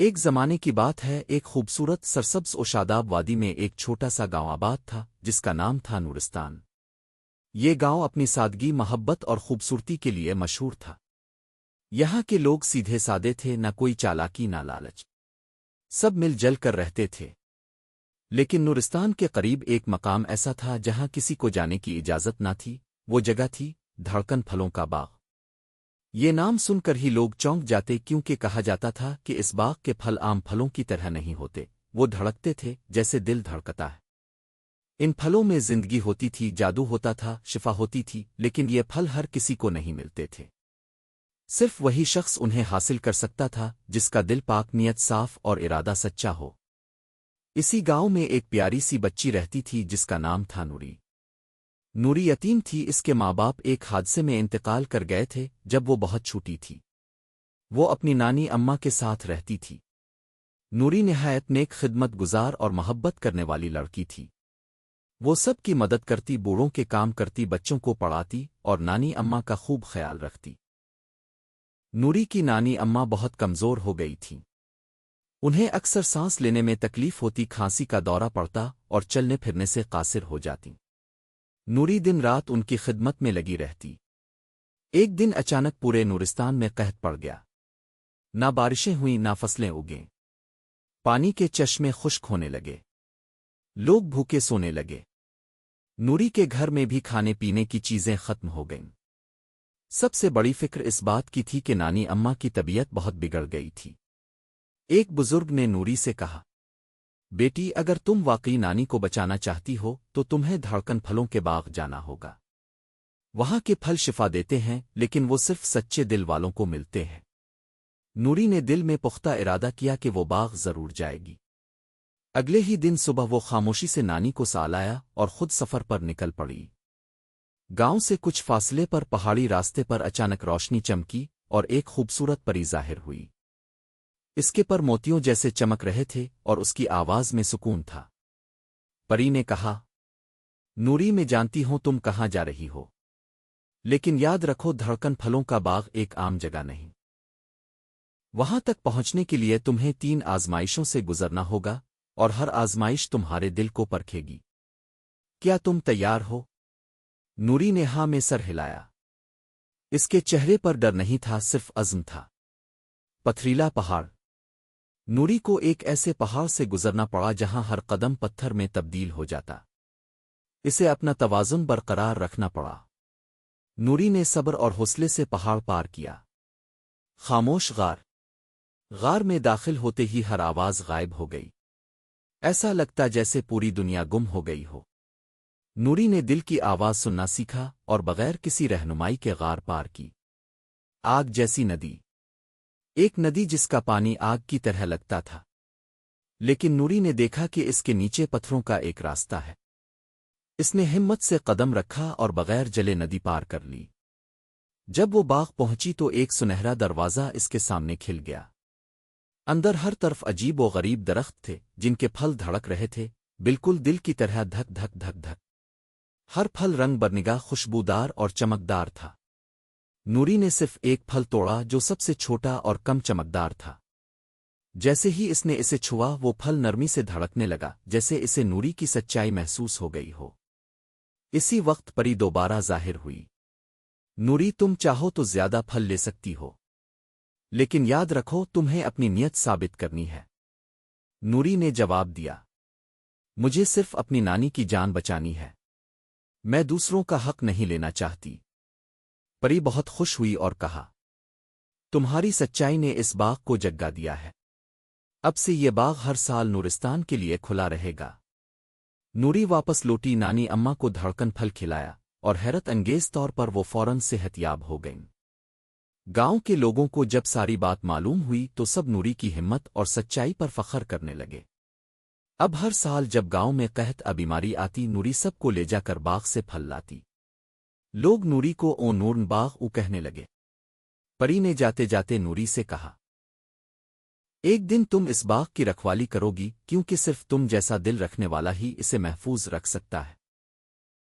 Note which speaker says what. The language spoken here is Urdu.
Speaker 1: ایک زمانے کی بات ہے، ایک خوبصورت سرسبز و شاداب وادی میں ایک چھوٹا سا گاؤں آباد تھا جس کا نام تھا نورستان۔ یہ گاؤں اپنی سادگی، محبت اور خوبصورتی کے لیے مشہور تھا۔ یہاں کے لوگ سیدھے سادے تھے، نہ کوئی چالاکی نہ لالچ، سب مل جل کر رہتے تھے۔ لیکن نورستان کے قریب ایک مقام ایسا تھا جہاں کسی کو جانے کی اجازت نہ تھی۔ وہ جگہ تھی دھڑکن پھلوں کا باغ۔ یہ نام سن کر ہی لوگ چونک جاتے، کیونکہ کہا جاتا تھا کہ اس باغ کے پھل عام پھلوں کی طرح نہیں ہوتے، وہ دھڑکتے تھے جیسے دل دھڑکتا ہے۔ ان پھلوں میں زندگی ہوتی تھی، جادو ہوتا تھا، شفا ہوتی تھی، لیکن یہ پھل ہر کسی کو نہیں ملتے تھے۔ صرف وہی شخص انہیں حاصل کر سکتا تھا جس کا دل پاک، نیت صاف اور ارادہ سچا ہو۔ اسی گاؤں میں ایک پیاری سی بچی رہتی تھی جس کا نام تھا نوری۔ نوری یتیم تھی، اس کے ماں باپ ایک حادثے میں انتقال کر گئے تھے جب وہ بہت چھوٹی تھی۔ وہ اپنی نانی اماں کے ساتھ رہتی تھی۔ نوری نہایت نیک، خدمت گزار اور محبت کرنے والی لڑکی تھی۔ وہ سب کی مدد کرتی، بوڑھوں کے کام کرتی، بچوں کو پڑھاتی اور نانی اماں کا خوب خیال رکھتی۔ نوری کی نانی اماں بہت کمزور ہو گئی تھیں۔ انہیں اکثر سانس لینے میں تکلیف ہوتی، کھانسی کا دورہ پڑتا اور چلنے پھرنے سے قاصر ہو جاتی۔ نوری دن رات ان کی خدمت میں لگی رہتی۔ ایک دن اچانک پورے نورستان میں قحط پڑ گیا۔ نہ بارشیں ہوئیں، نہ فصلیں اگیں، پانی کے چشمے خشک ہونے لگے، لوگ بھوکے سونے لگے۔ نوری کے گھر میں بھی کھانے پینے کی چیزیں ختم ہو گئیں۔ سب سے بڑی فکر اس بات کی تھی کہ نانی اماں کی طبیعت بہت بگڑ گئی تھی۔ ایک بزرگ نے نوری سے کہا، بیٹی، اگر تم واقعی نانی کو بچانا چاہتی ہو تو تمہیں دھڑکن پھلوں کے باغ جانا ہوگا۔ وہاں کے پھل شفا دیتے ہیں، لیکن وہ صرف سچے دل والوں کو ملتے ہیں۔ نوری نے دل میں پختہ ارادہ کیا کہ وہ باغ ضرور جائے گی۔ اگلے ہی دن صبح وہ خاموشی سے نانی کو سالایا اور خود سفر پر نکل پڑی۔ گاؤں سے کچھ فاصلے پر پہاڑی راستے پر اچانک روشنی چمکی اور ایک خوبصورت پری ظاہر ہوئی۔ اس کے پر موتیوں جیسے چمک رہے تھے اور اس کی آواز میں سکون تھا۔ پری نے کہا، نوری، میں جانتی ہوں تم کہاں جا رہی ہو، لیکن یاد رکھو دھڑکن پھلوں کا باغ ایک عام جگہ نہیں۔ وہاں تک پہنچنے کے لیے تمہیں 3 آزمائشوں سے گزرنا ہوگا، اور ہر آزمائش تمہارے دل کو پرکھے گی۔ کیا تم تیار ہو؟ نوری نے ہاں میں سر ہلایا۔ اس کے چہرے پر ڈر نہیں تھا، صرف عزم تھا۔ پتھریلا پہاڑ۔ نوری کو ایک ایسے پہاڑ سے گزرنا پڑا جہاں ہر قدم پتھر میں تبدیل ہو جاتا۔ اسے اپنا توازن برقرار رکھنا پڑا۔ نوری نے صبر اور حوصلے سے پہاڑ پار کیا۔ خاموش غار۔ غار میں داخل ہوتے ہی ہر آواز غائب ہو گئی۔ ایسا لگتا جیسے پوری دنیا گم ہو گئی ہو۔ نوری نے دل کی آواز سننا سیکھا اور بغیر کسی رہنمائی کے غار پار کی۔ آگ جیسی ندی۔ ایک ندی جس کا پانی آگ کی طرح لگتا تھا، لیکن نوری نے دیکھا کہ اس کے نیچے پتھروں کا ایک راستہ ہے۔ اس نے ہمت سے قدم رکھا اور بغیر جلے ندی پار کر لی۔ جب وہ باغ پہنچی تو ایک سنہرا دروازہ اس کے سامنے کھل گیا۔ اندر ہر طرف عجیب و غریب درخت تھے جن کے پھل دھڑک رہے تھے، بالکل دل کی طرح، دھک دھک دھک دھک۔ ہر پھل رنگ برنگا، خوشبودار اور چمکدار تھا۔ نوری نے صرف ایک پھل توڑا جو سب سے چھوٹا اور کم چمکدار تھا۔ جیسے ہی اس نے اسے چھوا، وہ پھل نرمی سے دھڑکنے لگا، جیسے اسے نوری کی سچائی محسوس ہو گئی ہو۔ اسی وقت پری دوبارہ ظاہر ہوئی۔ نوری، تم چاہو تو زیادہ پھل لے سکتی ہو، لیکن یاد رکھو تمہیں اپنی نیت ثابت کرنی ہے۔ نوری نے جواب دیا، مجھے صرف اپنی نانی کی جان بچانی ہے، میں دوسروں کا حق نہیں لینا چاہتی۔ پری بہت خوش ہوئی اور کہا، تمہاری سچائی نے اس باغ کو جگہ دیا ہے۔ اب سے یہ باغ ہر سال نورستان کے لیے کھلا رہے گا۔ نوری واپس لوٹی، نانی اماں کو دھڑکن پھل کھلایا، اور حیرت انگیز طور پر وہ فوراً صحت یاب ہو گئیں۔ گاؤں کے لوگوں کو جب ساری بات معلوم ہوئی تو سب نوری کی ہمت اور سچائی پر فخر کرنے لگے۔ اب ہر سال جب گاؤں میں قحط یا بیماری آتی، نوری سب کو لے جا کر باغ سے پھل لاتی۔ لوگ نوری کو او نورن باغ او کہنے لگے۔ پری نے جاتے جاتے نوری سے کہا، ایک دن تم اس باغ کی رکھوالی کرو گی، کیونکہ صرف تم جیسا دل رکھنے والا ہی اسے محفوظ رکھ سکتا ہے۔